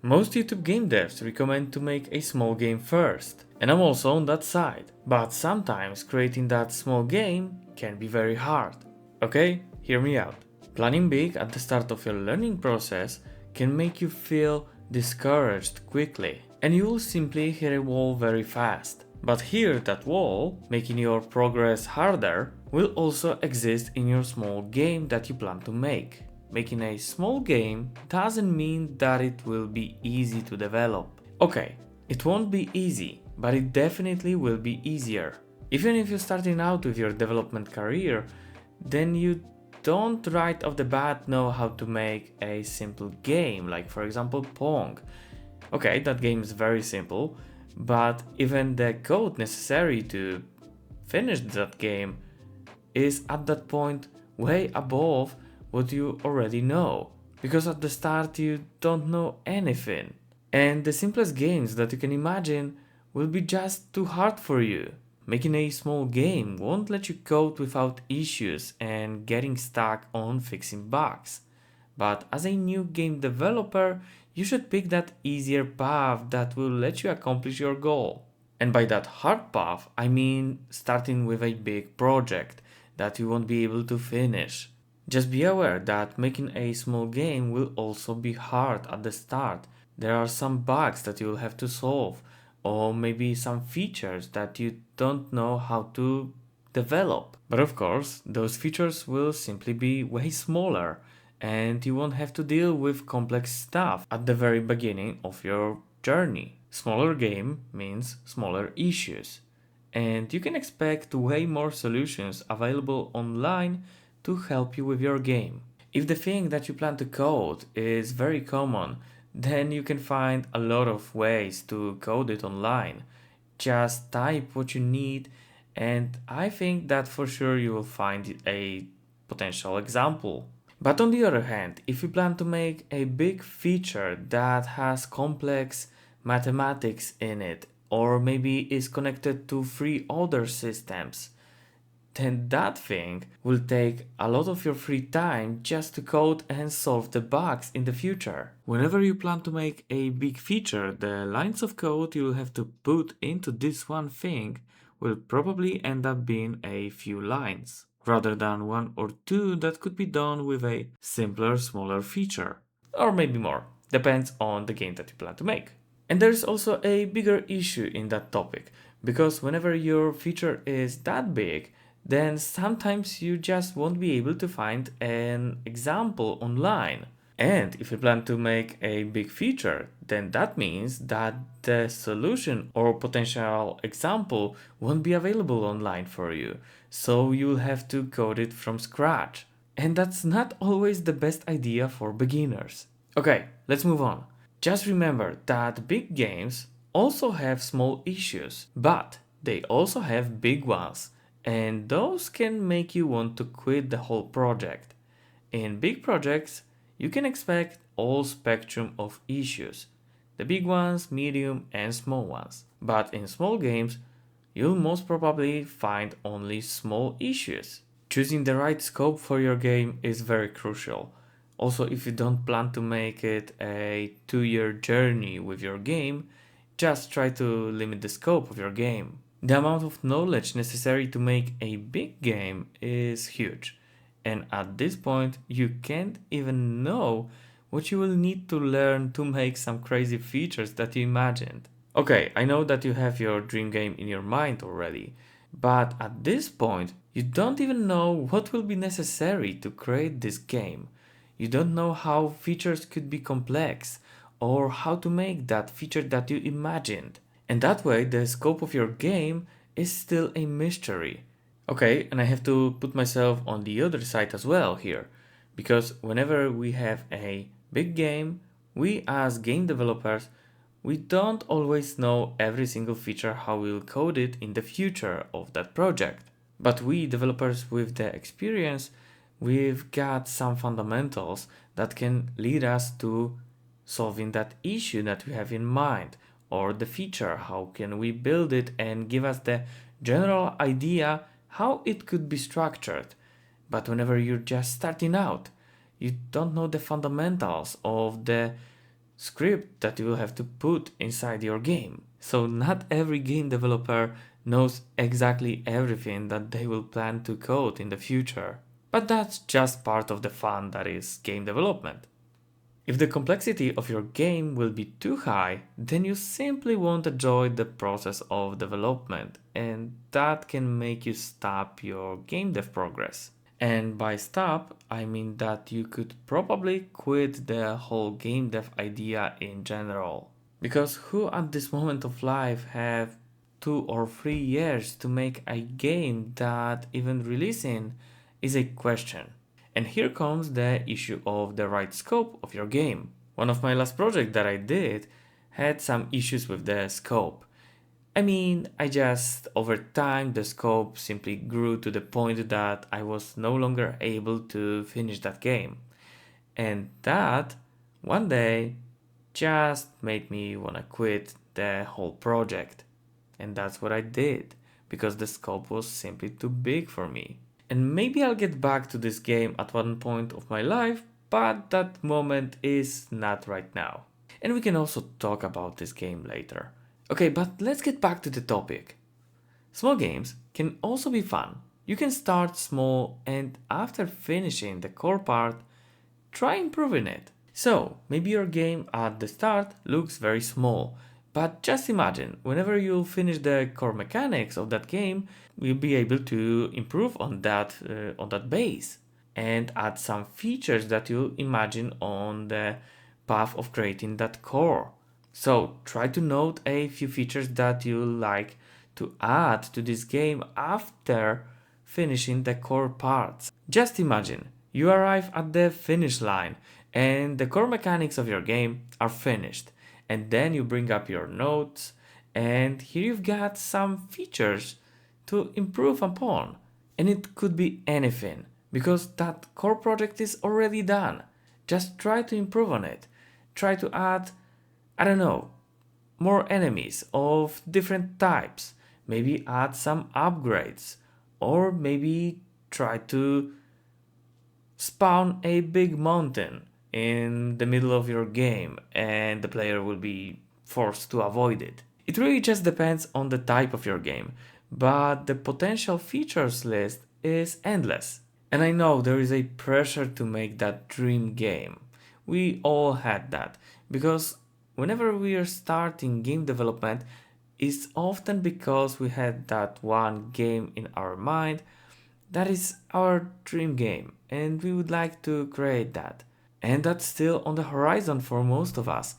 Most YouTube game devs recommend to make a small game first, and I'm also on that side. But sometimes creating that small game can be very hard. Okay, hear me out. Planning big at the start of your learning process can make you feel discouraged quickly, and you will simply hit a wall very fast. But here, that wall, making your progress harder, will also exist in your small game that you plan to make. Making a small game doesn't mean that it will be easy to develop. Okay, it won't be easy, but it definitely will be easier. Even if you're starting out with your development career, then you don't right off the bat know how to make a simple game, like for example Pong. Okay, that game is very simple, but even the code necessary to finish that game is at that point way above what you already know. Because at the start you don't know anything. And the simplest games that you can imagine will be just too hard for you. Making a small game won't let you code without issues and getting stuck on fixing bugs. But as a new game developer, you should pick that easier path that will let you accomplish your goal. And by that hard path, I mean starting with a big project that you won't be able to finish. Just be aware that making a small game will also be hard at the start. There are some bugs that you will have to solve, or maybe some features that you don't know how to develop. But of course, those features will simply be way smaller, and you won't have to deal with complex stuff at the very beginning of your journey. Smaller game means smaller issues, and you can expect way more solutions available online to help you with your game. If the thing that you plan to code is very common, then you can find a lot of ways to code it online. Just type what you need, and I think that for sure you will find a potential example. But on the other hand, if you plan to make a big feature that has complex mathematics in it, or maybe is connected to three other systems, then that thing will take a lot of your free time just to code and solve the bugs in the future. Whenever you plan to make a big feature, the lines of code you'll have to put into this one thing will probably end up being a few lines, rather than one or two that could be done with a simpler, smaller feature. Or maybe more, depends on the game that you plan to make. And there's also a bigger issue in that topic, because whenever your feature is that big, then sometimes you just won't be able to find an example online. And if you plan to make a big feature, then that means that the solution or potential example won't be available online for you. So you'll have to code it from scratch. And that's not always the best idea for beginners. Okay, let's move on. Just remember that big games also have small issues, but they also have big ones, and those can make you want to quit the whole project. In big projects, you can expect all spectrum of issues, the big ones, medium and small ones. But in small games, you'll most probably find only small issues. Choosing the right scope for your game is very crucial. Also, if you don't plan to make it a 2-year journey with your game, just try to limit the scope of your game. The amount of knowledge necessary to make a big game is huge, and at this point, you can't even know what you will need to learn to make some crazy features that you imagined. Okay, I know that you have your dream game in your mind already, but at this point, you don't even know what will be necessary to create this game. You don't know how features could be complex or how to make that feature that you imagined. And that way, the scope of your game is still a mystery. Okay, and I have to put myself on the other side as well here, because whenever we have a big game, we as game developers, we don't always know every single feature how we'll code it in the future of that project. But we developers with the experience, we've got some fundamentals that can lead us to solving that issue that we have in mind, or the feature, how can we build it, and give us the general idea how it could be structured. But whenever you're just starting out, you don't know the fundamentals of the script that you will have to put inside your game. So not every game developer knows exactly everything that they will plan to code in the future. But that's just part of the fun that is game development. If the complexity of your game will be too high, then you simply won't enjoy the process of development, and that can make you stop your game dev progress. And by stop, I mean that you could probably quit the whole game dev idea in general. Because who at this moment of life have 2 or 3 years to make a game that even releasing is a question? And here comes the issue of the right scope of your game. One of my last projects that I did had some issues with the scope. I mean, I just over time the scope simply grew to the point that I was no longer able to finish that game. And that one day just made me wanna quit the whole project. And that's what I did because the scope was simply too big for me. And maybe I'll get back to this game at one point of my life, but that moment is not right now. And we can also talk about this game later. Okay, but let's get back to the topic. Small games can also be fun. You can start small and after finishing the core part, try improving it. So, maybe your game at the start looks very small, but just imagine, whenever you'll finish the core mechanics of that game, you'll be able to improve on that base and add some features that you imagine on the path of creating that core. So try to note a few features that you like to add to this game after finishing the core parts. Just imagine you arrive at the finish line and the core mechanics of your game are finished, and then you bring up your notes and here you've got some features to improve upon. And it could be anything because that core project is already done. Just try to improve on it. Try to add, I don't know, more enemies of different types. Maybe add some upgrades. Or maybe try to spawn a big mountain in the middle of your game and the player will be forced to avoid it. It really just depends on the type of your game, but the potential features list is endless. And I know there is a pressure to make that dream game. We all had that, because whenever we are starting game development, it's often because we had that one game in our mind that is our dream game and we would like to create that. And that's still on the horizon for most of us.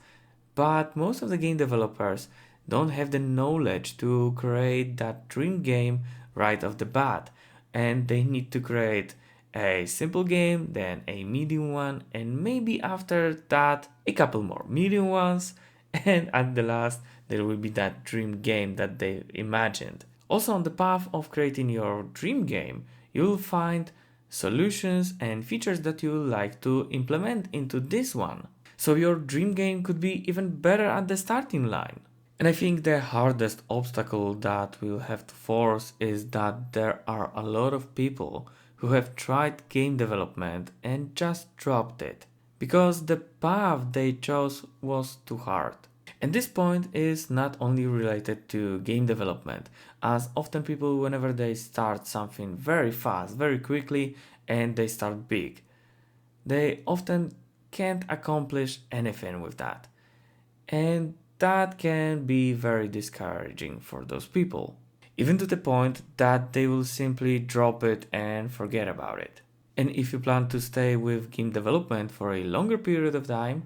But most of the game developers don't have the knowledge to create that dream game right off the bat. And they need to create a simple game, then a medium one, and maybe after that a couple more medium ones. And at the last, there will be that dream game that they imagined. Also, on the path of creating your dream game, you'll find solutions and features that you would like to implement into this one. So your dream game could be even better at the starting line. And I think the hardest obstacle that we'll have to force is that there are a lot of people who have tried game development and just dropped it because the path they chose was too hard. And this point is not only related to game development, as often people, whenever they start something very fast, very quickly, and they start big, they often can't accomplish anything with that. And that can be very discouraging for those people, even to the point that they will simply drop it and forget about it. And if you plan to stay with game development for a longer period of time,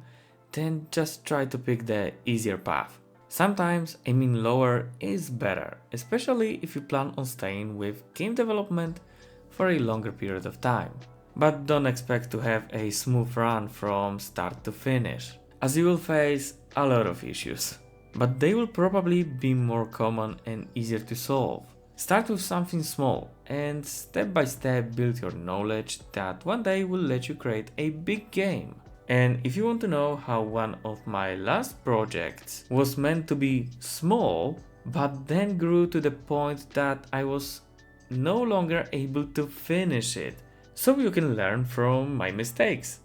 then just try to pick the easier path. Sometimes aiming lower is better, especially if you plan on staying with game development for a longer period of time. But don't expect to have a smooth run from start to finish, as you will face a lot of issues. But they will probably be more common and easier to solve. Start with something small and step by step build your knowledge that one day will let you create a big game. And if you want to know how one of my last projects was meant to be small, but then grew to the point that I was no longer able to finish it, so you can learn from my mistakes.